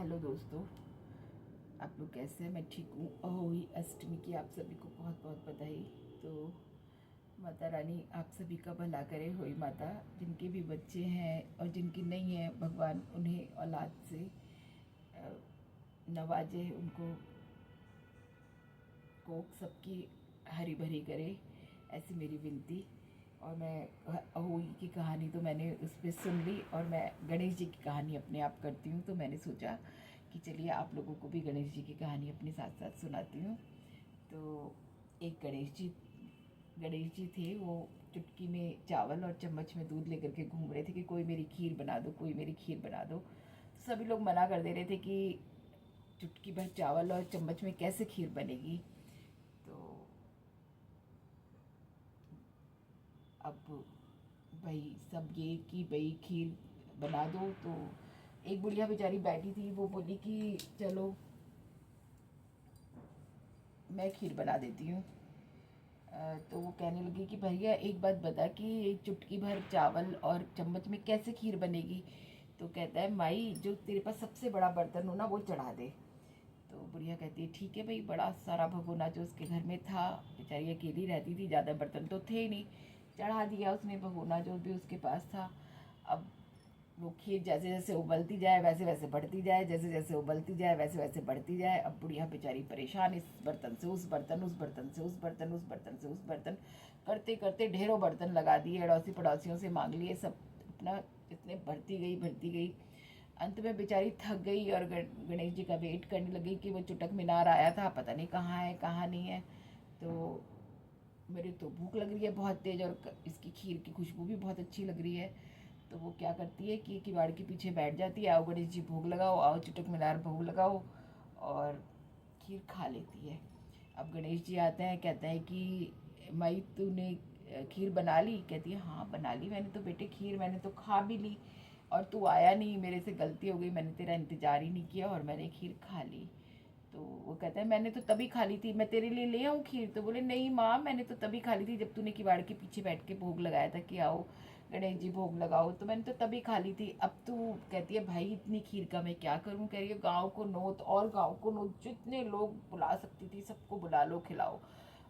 Hello दोस्तों, आप लोग कैसे हैं? मैं ठीक हूँ। अहोई अष्टमी की आप सभी को बहुत बहुत बधाई। तो माता रानी आप सभी का भला करे। होई माता, जिनके भी बच्चे हैं और जिनकी नहीं है, भगवान उन्हें औलाद से अ, नवाजे, उनको कोख सबकी हरी भरी करे, ऐसी मेरी विनती। और मैं अहोई की कहानी तो मैंने उस पर सुन ली, और मैं गणेश जी की कहानी अपने आप करती हूँ। तो मैंने सोचा कि चलिए आप लोगों को भी गणेश जी की कहानी अपने साथ साथ सुनाती हूँ। तो एक गणेश जी थे। वो चुटकी में चावल और चम्मच में दूध लेकर के घूम रहे थे कि कोई मेरी खीर बना दो, कोई मेरी खीर बना दो। तो सभी लोग मना कर दे रहे थे कि चुटकी भर चावल और चम्मच में कैसे खीर बनेगी। तो अब भाई सब ये कि भाई खीर बना दो। तो एक बुढ़िया बेचारी बैठी थी, वो बोली कि चलो मैं खीर बना देती हूँ। तो वो कहने लगी कि भैया एक बात बता कि एक चुटकी भर चावल और चम्मच में कैसे खीर बनेगी। तो कहता है, माई जो तेरे पास सबसे बड़ा बर्तन हो ना वो चढ़ा दे। तो बुढ़िया कहती है ठीक है भाई। बड़ा सारा भगोना जो उसके घर में था, बेचारी अकेली रहती थी, ज़्यादा बर्तन तो थे नहीं, चढ़ा दिया उसने भगोना जो भी उसके पास था। अब वो खीर जैसे जैसे उबलती जाए वैसे वैसे बढ़ती जाए, जैसे जैसे उबलती जाए वैसे वैसे बढ़ती जाए। अब बुढ़िया बेचारी परेशान, इस बर्तन से उस बर्तन, उस बर्तन से उस बर्तन, उस बर्तन से उस बर्तन, करते करते ढेरों बर्तन लगा दिए, अड़ोसी पड़ोसियों से मांग लिए, सब अपना इतने भरती गई भरती गई। अंत में बेचारी थक गई और गणेश जी का वेट करने लगी कि वो चुटक मीनार आया था, पता नहीं कहाँ है कहाँ नहीं है। तो मेरी तो भूख लग रही है बहुत तेज़, और इसकी खीर की खुशबू भी बहुत अच्छी लग रही है। तो वो क्या करती है कि किवाड़ के पीछे बैठ जाती है, आओ गणेश जी भोग लगाओ, आओ चुटक मीनार भोग लगाओ, और खीर खा लेती है। अब गणेश जी आते हैं, कहते हैं कि माई तूने खीर बना ली? कहती है हाँ बना ली मैंने तो बेटे, खीर मैंने तो खा भी ली, और तू आया नहीं, मेरे से गलती हो गई, मैंने तेरा इंतज़ार ही नहीं किया और मैंने खीर खा ली। तो वो कहता है मैंने तो तभी खा ली थी, मैं तेरे लिए ले आऊँ खीर? तो बोले नहीं माँ, मैंने तो तभी खा ली थी जब तूने किवाड़ के पीछे बैठ के भोग लगाया था कि आओ गणेश जी भोग लगाओ, तो मैंने तो तभी खा ली थी। अब तू कहती है भाई इतनी खीर का मैं क्या करूँ? कह रही है गाँव को नोत, और गाँव को नोत, जितने लोग बुला सकती थी सबको बुला लो, खिलाओ।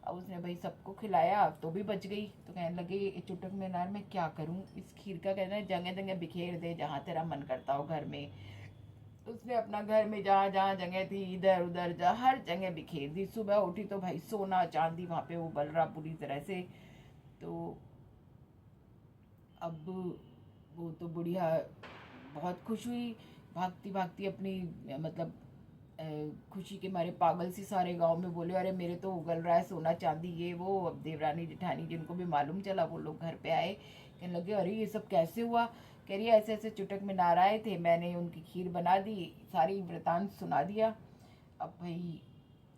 अब उसने भाई सबको खिलाया तो भी बच गई। तो कहने लगे ये चुटक मीनार मैं क्या करूँ इस खीर का? कहना है जगह जगह बिखेर दे, जहाँ तेरा मन करता हो घर में। उसने अपना घर में जहाँ जहाँ जगह थी, इधर उधर जा हर जगह बिखेर दी। सुबह उठी तो भाई सोना चांदी वहाँ पे उबल रहा पूरी तरह से। तो अब वो तो बुढ़िया बहुत खुश हुई, भागती भागती अपनी मतलब अ, खुशी के मारे पागल सी सारे गांव में बोले अरे मेरे तो उगल रहा है सोना चांदी ये वो। अब देवरानी जेठानी जिनको भी मालूम चला वो लोग घर पे आए, कहने लगे अरे ये सब कैसे हुआ? कह रही है ऐसे ऐसे चुटक मीनार आए थे, मैंने उनकी खीर बना दी, सारी वृतांत सुना दिया। अब भाई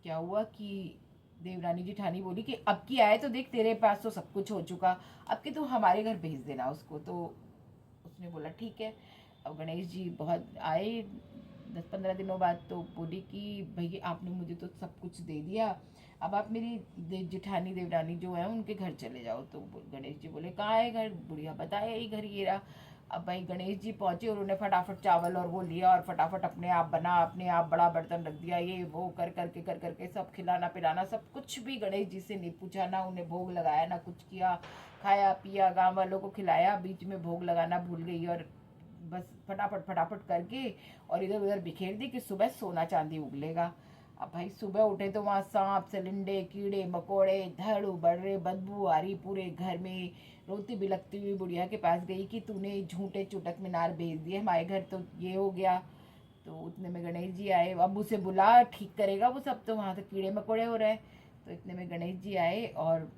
क्या हुआ कि देवरानी जेठानी बोली कि अब की आए तो देख तेरे पास तो सब कुछ हो चुका, अब कि तू हमारे घर भेज देना उसको। तो उसने बोला ठीक है। अब गणेश जी बहुत आए 10-15 दिनों बाद, तो बोली कि भैया आपने मुझे तो सब कुछ दे दिया, अब आप मेरी जेठानी देवरानी जो है उनके घर चले जाओ। तो गणेश जी बोले कहाँ है घर? बुढ़िया बताया ही घर ये रहा। अब भाई गणेश जी पहुंचे, और उन्होंने फटाफट चावल और वो लिया, और फटाफट अपने आप बना, अपने आप बड़ा बर्तन रख दिया, ये वो कर करके सब खिलाना पिलाना, सब कुछ भी गणेश जी से नहीं पूछा, ना उन्हें भोग लगाया ना कुछ किया, खाया पिया गांव वालों को खिलाया, बीच में भोग लगाना भूल गई, और बस फटाफट फटाफट करके और इधर उधर बिखेर दी कि सुबह सोना चांदी उगलेगा। अब भाई सुबह उठे तो वहाँ सांप सलिंडे कीड़े मकोड़े धड़ बढ़ रहे, बदबू आ रही पूरे घर में। रोती बिलखती हुई बुढ़िया के पास गई कि तूने झूठे चुटक मीनार भेज दिए हमारे घर, तो ये हो गया। तो उतने में गणेश जी आए, अब उसे बुला ठीक करेगा वो सब, तो वहाँ तो कीड़े मकोड़े हो रहे हैं। तो इतने में गणेश जी आए और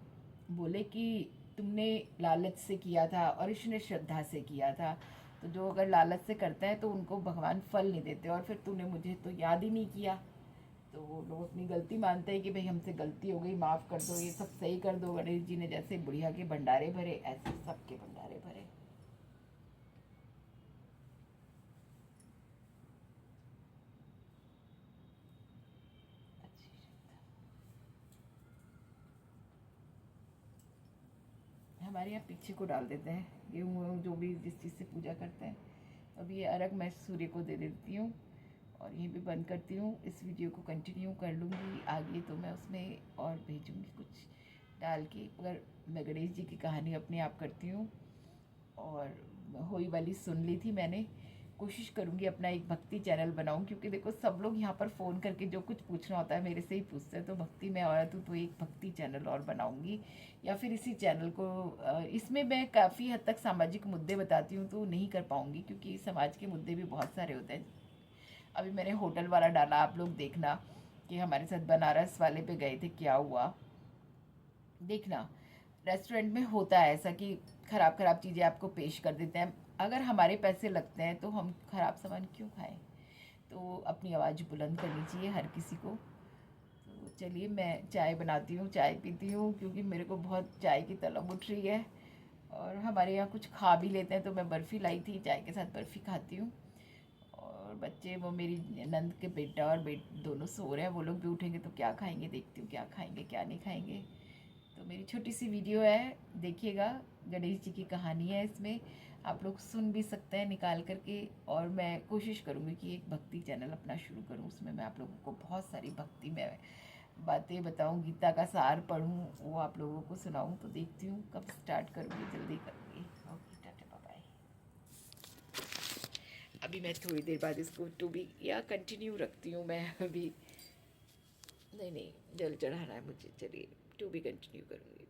बोले कि तुमने लालच से किया था और इसने श्रद्धा से किया था, तो जो अगर लालच से करते हैं तो उनको भगवान फल नहीं देते, और फिर तूने मुझे तो याद ही नहीं किया। तो वो लोग अपनी गलती मानते हैं कि भाई हमसे गलती हो गई, माफ़ कर दो, ये सब सही कर दो। गणेश जी ने जैसे बुढ़िया के भंडारे भरे, ऐसे सबके भंडारे भरे। अच्छी हमारे यहाँ पीछे को डाल देते हैं गेहूँ जो भी जिस चीज़ से पूजा करते हैं। तो अभी ये अर्घ मैं सूर्य को दे देती हूँ, और यहीं पे बंद करती हूँ। इस वीडियो को कंटिन्यू कर लूँगी आगे, तो मैं उसमें और भेजूँगी कुछ डाल के। अगर मैं गणेश जी की कहानी अपने आप करती हूँ, और होई वाली सुन ली थी मैंने। कोशिश करूँगी अपना एक भक्ति चैनल बनाऊँ, क्योंकि देखो सब लोग यहाँ पर फ़ोन करके जो कुछ पूछना होता है मेरे से ही पूछते हैं। तो भक्ति में औरत हूँ तो एक भक्ति चैनल और बनाऊँगी, या फिर इसी चैनल को इसमें मैं काफ़ी हद तक सामाजिक मुद्दे बताती हूँ, तो नहीं कर पाऊँगी क्योंकि समाज के मुद्दे भी बहुत सारे होते हैं। अभी मैंने होटल वाला डाला, आप लोग देखना कि हमारे साथ बनारस वाले पे गए थे, क्या हुआ देखना। रेस्टोरेंट में होता है ऐसा कि ख़राब ख़राब चीज़ें आपको पेश कर देते हैं। अगर हमारे पैसे लगते हैं तो हम ख़राब सामान क्यों खाएं। तो अपनी आवाज़ बुलंद करनी चाहिए हर किसी को। तो चलिए मैं चाय बनाती हूँ, चाय पीती हूँ, क्योंकि मेरे को बहुत चाय की तलब उठ रही है। और हमारे यहाँ कुछ खा भी लेते हैं, तो मैं बर्फ़ी लाई थी, चाय के साथ बर्फ़ी खाती हूँ। और बच्चे, वो मेरी नंद के बेटा और दोनों सो रहे हैं। वो लोग भी उठेंगे तो क्या खाएंगे, देखती हूँ क्या खाएंगे क्या नहीं खाएंगे। तो मेरी छोटी सी वीडियो है, देखिएगा। गणेश जी की कहानी है इसमें, आप लोग सुन भी सकते हैं निकाल करके। और मैं कोशिश करूँगी कि एक भक्ति चैनल अपना शुरू करूँ, उसमें मैं आप लोगों को बहुत सारी भक्ति में बातें बताऊँ, गीता का सार पढ़ूँ, वो आप लोगों को सुनाऊँ। तो देखती हूँ कब स्टार्ट करूँगी, जल्दी करूँगी। Okay, tata bye. अभी मैं थोड़ी देर बाद इसको टू बी या कंटिन्यू रखती हूँ मैं अभी। नहीं, जल चढ़ाना है मुझे, चलिए टू बी कंटिन्यू करूँगी।